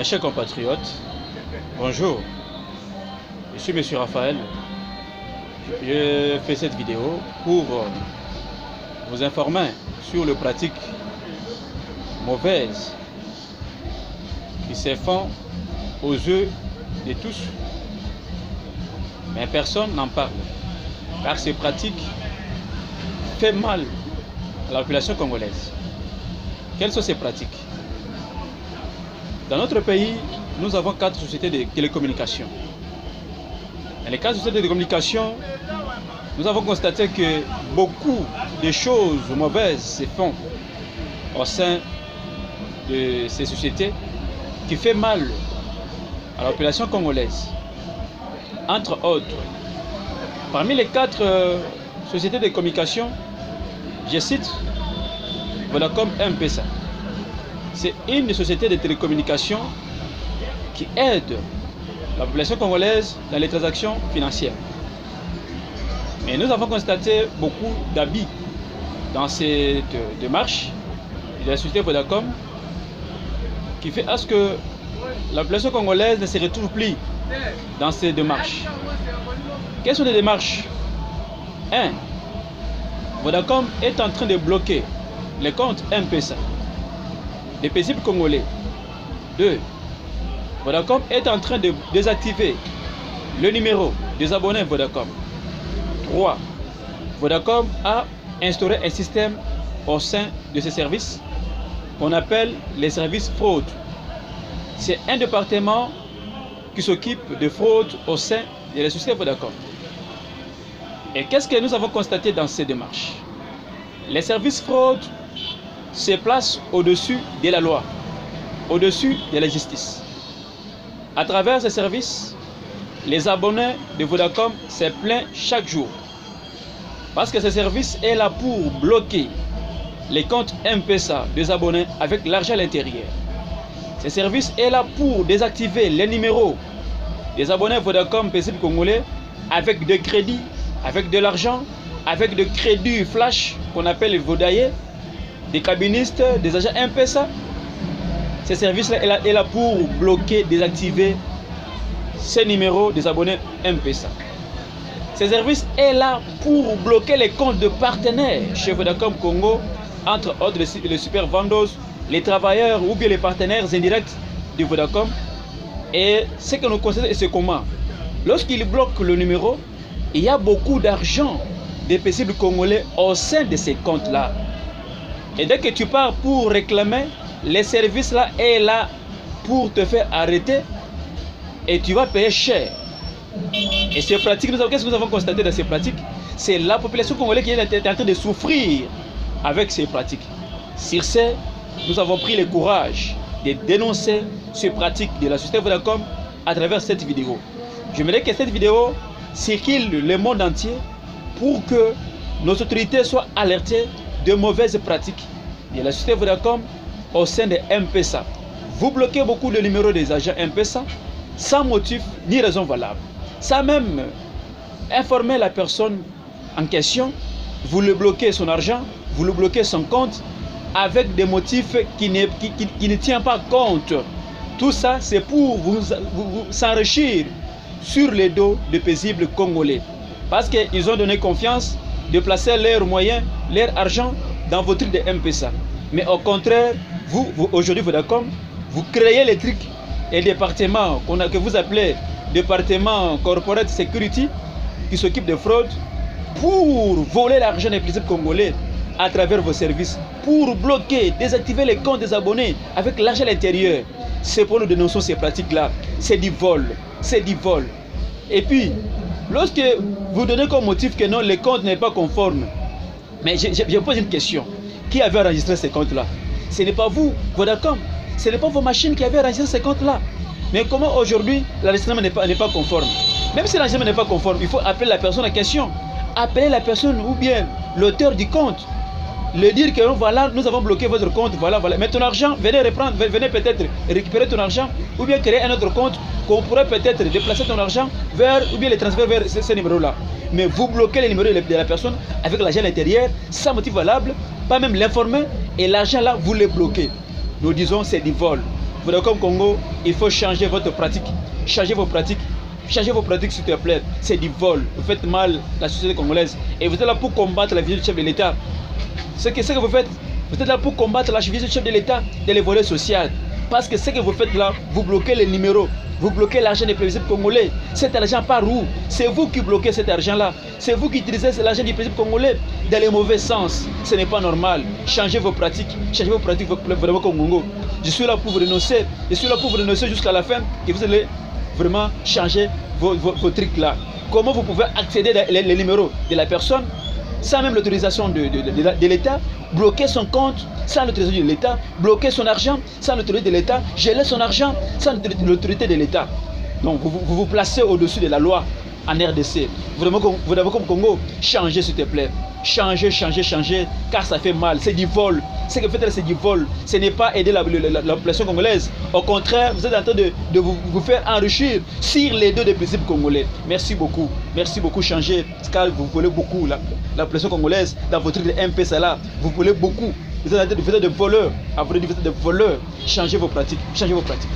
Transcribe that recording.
Mes chers compatriotes, bonjour, je suis Monsieur Raphaël. Je fais cette vidéo pour vous informer sur les pratiques mauvaises qui se font aux yeux de tous, mais personne n'en parle, car ces pratiques font mal à la population congolaise. Quelles sont ces pratiques? Dans notre pays, nous avons 4 sociétés de télécommunications. Dans les 4 sociétés de communication, nous avons constaté que beaucoup de choses mauvaises se font au sein de ces sociétés qui font mal à la population congolaise. Entre autres, parmi les 4 sociétés de communication, je cite Vodacom M-Pesa. C'est une société de télécommunications qui aide la population congolaise dans les transactions financières. Mais nous avons constaté beaucoup d'abus dans cette démarche de la société Vodacom qui fait à ce que la population congolaise ne se retrouve plus dans ces démarches. Quelles sont les démarches? 1. Vodacom est en train de bloquer les comptes M-Pesa des paisibles congolais. 2. Vodacom est en train de désactiver le numéro des abonnés Vodacom. 3. Vodacom a instauré un système au sein de ces services qu'on appelle les services fraude. C'est un département qui s'occupe de fraude au sein de la société Vodacom. Et qu'est-ce que nous avons constaté dans ces démarches? Les services fraude se placent au-dessus de la loi, au-dessus de la justice. À travers ces services, les abonnés de Vodacom se plaignent chaque jour. Parce que ce service est là pour bloquer les comptes M-Pesa des abonnés avec l'argent à l'intérieur. Ce service est là pour désactiver les numéros des abonnés Vodacom paisibles congolais avec des crédits, avec de l'argent, avec des crédits flash qu'on appelle les Vodaillés, des cabinistes, des agents M-Pesa. Ce service-là est là pour bloquer, désactiver ces numéros des abonnés M-Pesa. Ce service est là pour bloquer les comptes de partenaires chez Vodacom Congo, entre autres les super vendors, les travailleurs ou bien les partenaires indirects de Vodacom. Et ce que nous constatons, c'est comment? Lorsqu'ils bloquent le numéro, il y a beaucoup d'argent des paisibles congolais au sein de ces comptes-là. Et dès que tu pars pour réclamer, les services là est là pour te faire arrêter et tu vas payer cher. Et ces pratiques, qu'est-ce que nous avons constaté dans ces pratiques? C'est la population congolaise qui est en train de souffrir avec ces pratiques. Sur ce, nous avons pris le courage de dénoncer ces pratiques de la société Vodacom à travers cette vidéo. J'aimerais que cette vidéo circule le monde entier pour que nos autorités soient alertées de mauvaises pratiques de la société Vodacom au sein de M-Pesa. Vous bloquez beaucoup de numéros des agents M-Pesa sans motif ni raison valable. Sans même informer la personne en question, vous le bloquez son argent, vous le bloquez son compte avec des motifs qui ne tiennent pas compte. Tout ça, c'est pour vous s'enrichir sur les dos des paisibles congolais. Parce qu'ils ont donné confiance de placer leurs moyens, leur argent dans vos trucs de M-Pesa. Mais au contraire, vous aujourd'hui Vodacom, vous créez les trucs et départements que vous appelez département corporate security qui s'occupe de fraude pour voler l'argent des paisibles congolais à travers vos services, pour bloquer, désactiver les comptes des abonnés avec l'argent à l'intérieur. C'est pour nous dénoncer ces pratiques-là. C'est du vol. C'est du vol. Et puis, lorsque vous donnez comme motif que non, les comptes n'est pas conforme, mais je pose une question. Qui avait enregistré ces comptes-là? Ce n'est pas vous, Vodacom. Ce n'est pas vos machines qui avaient enregistré ces comptes-là. Mais comment aujourd'hui l'enregistrement n'est pas conforme? Même si l'enregistrement n'est pas conforme, il faut appeler la personne en question. Appeler la personne ou bien l'auteur du compte. Le dire que voilà, nous avons bloqué votre compte, voilà. Mais ton argent, venez reprendre, venez peut-être récupérer ton argent ou bien créer un autre compte qu'on pourrait peut-être déplacer ton argent vers ou bien les transférer vers ce numéro-là. Mais vous bloquez les numéros de la personne avec l'argent à l'intérieur sans motif valable, pas même l'informer et l'argent là, vous le bloquez. Nous disons c'est du vol. Vodacom Congo, il faut changer votre pratique. Changez vos pratiques. Changez vos pratiques, s'il te plaît. C'est du vol. Vous faites mal la société congolaise. Et vous êtes là pour combattre la vision du chef de l'État. Ce que vous faites, vous êtes là pour combattre la vision du chef de l'État et les volets sociaux. Parce que ce que vous faites là, vous bloquez les numéros. Vous bloquez l'argent des prévisibles congolais. Cet argent part où? C'est vous qui bloquez cet argent-là. C'est vous qui utilisez l'argent des prévisibles congolais dans le mauvais sens. Ce n'est pas normal. Changez vos pratiques. Changez vos pratiques vraiment comme Congo. Je suis là pour vous dénoncer. Je suis là pour vous dénoncer jusqu'à la fin. Et vous allez vraiment changer vos trucs là. Comment vous pouvez accéder les numéros de la personne sans même l'autorisation de l'État, bloquer son compte sans l'autorisation de l'État, bloquer son argent sans l'autorité de l'État, geler son argent sans l'autorité de l'État. Donc vous placez au-dessus de la loi en RDC. Vraiment comme Congo, changez s'il te plaît. Changez, car ça fait mal. C'est du vol. Ce que vous faites là, c'est du vol. Ce n'est pas aider la population congolaise. Au contraire, vous êtes en train de vous faire enrichir sur les dos des principes congolais. Merci beaucoup. Merci beaucoup, changez. Car vous voulez beaucoup la population congolaise dans votre MP là. Vous voulez beaucoup. Vous êtes en train de faire des voleurs. À vrai dire, vous êtes des voleurs. Changez vos pratiques. Changez vos pratiques.